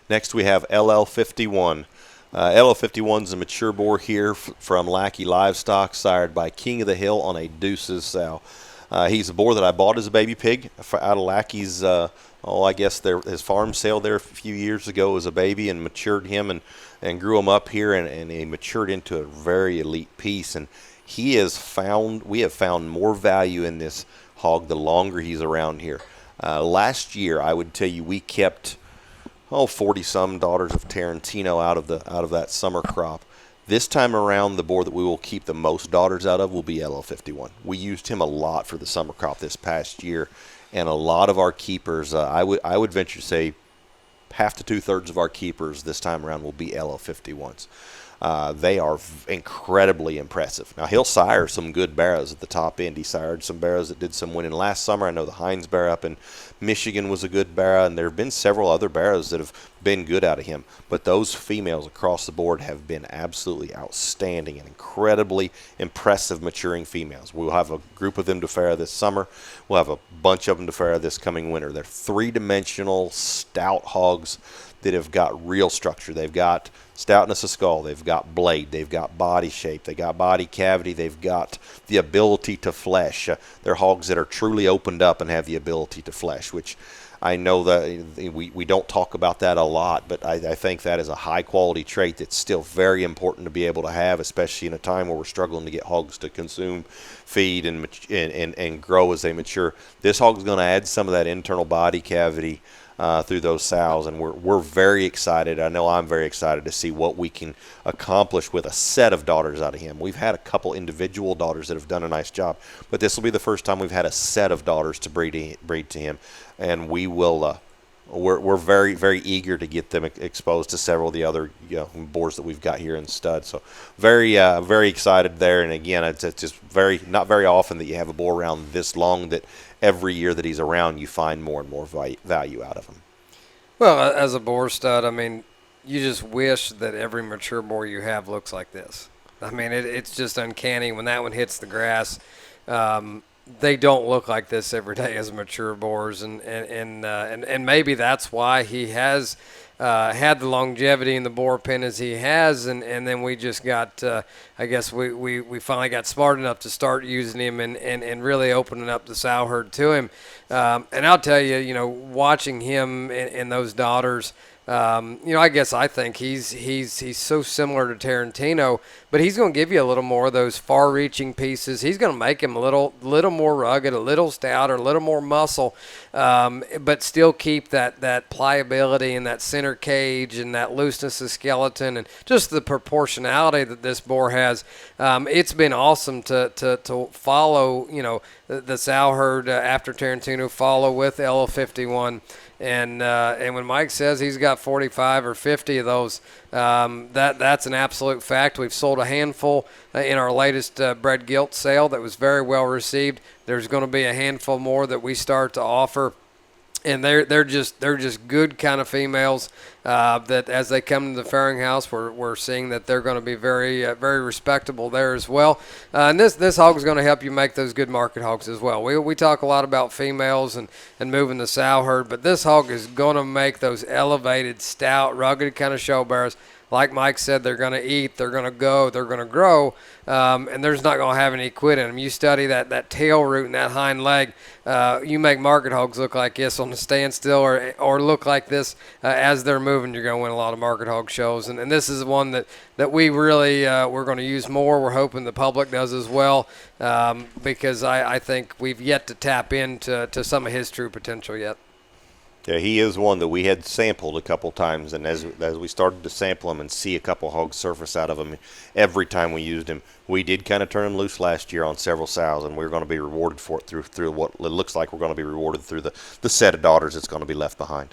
Next we have LL51. LL51 is a mature boar here from Lackey Livestock, sired by King of the Hill on a Deuces sow. He's a boar that I bought as a baby pig out of Lackey's, I guess his farm sale there a few years ago as a baby, and matured him and grew him up here, and he matured into a very elite piece. And we have found more value in this hog the longer he's around here. Last year, I would tell you, we kept 40-some daughters of Tarantino out of that summer crop. This time around, the boar that we will keep the most daughters out of will be LL51. We used him a lot for the summer crop this past year, and a lot of our keepers, I would venture to say, half to two-thirds of our keepers this time around will be LL51s. They are incredibly impressive. Now, he'll sire some good barrows at the top end. He sired some barrows that did some winning last summer. I know the Hines barrow up in Michigan was a good barrow, and there have been several other barrows that have been good out of him. But those females across the board have been absolutely outstanding and incredibly impressive maturing females. We'll have a group of them to farrow this summer. We'll have a bunch of them to farrow this coming winter. They're three-dimensional, stout hogs that have got real structure. They've got stoutness of skull, they've got blade, they've got body shape, they've got body cavity, they've got the ability to flesh. They're hogs that are truly opened up and have the ability to flesh, which I know that we don't talk about that a lot, but I think that is a high-quality trait that's still very important to be able to have, especially in a time where we're struggling to get hogs to consume feed and grow as they mature. This hog's going to add some of that internal body cavity through those sows, and we're very excited. I know I'm very excited to see what we can accomplish with a set of daughters out of him. We've had a couple individual daughters that have done a nice job, but this will be the first time we've had a set of daughters to breed to him, and we will. We're very, very eager to get them exposed to several of the other boars that we've got here in the stud. So very, very excited there. And again, it's just not very often that you have a boar around this long that every year that he's around you find more and more value out of him. Well, as a boar stud, I mean, you just wish that every mature boar you have looks like this. I mean, it's just uncanny when that one hits the grass. They don't look like this every day as mature boars, and maybe that's why he has had the longevity in the boar pen as he has, and then we just got, I guess we finally got smart enough to start using him and really opening up the sow herd to him. And I'll tell you, watching him and those daughters, I guess I think he's so similar to Tarantino, but he's going to give you a little more of those far-reaching pieces. He's going to make him a little more rugged, a little stouter, a little more muscle, but still keep that pliability and that center cage and that looseness of skeleton and just the proportionality that this boar has. It's been awesome to follow, the sow herd after Tarantino, follow with LL51. And when Mike says he's got 45 or 50 of those, that's an absolute fact. We've sold a handful in our latest bred gilt sale that was very well received. There's going to be a handful more that we start to offer. And they're just good kind of females that as they come to the farrowing house, we're seeing that they're going to be very very respectable there as well. And this hog is going to help you make those good market hogs as well. We talk a lot about females and moving the sow herd, but this hog is going to make those elevated, stout, rugged kind of show bearers. Like Mike said, they're going to eat, they're going to go, they're going to grow, and there's not going to have any quit in them. You study that tail root and that hind leg, you make market hogs look like this on the standstill or look like this as they're moving. You're going to win a lot of market hog shows, and this is one that we really we're going to use more. We're hoping the public does as well, because I think we've yet to tap into some of his true potential yet. Yeah, he is one that we had sampled a couple times, and as we started to sample him and see a couple hogs surface out of him every time we used him, we did kind of turn him loose last year on several sows, and we're going to be rewarded for it through what it looks like we're going to be rewarded through the set of daughters that's going to be left behind.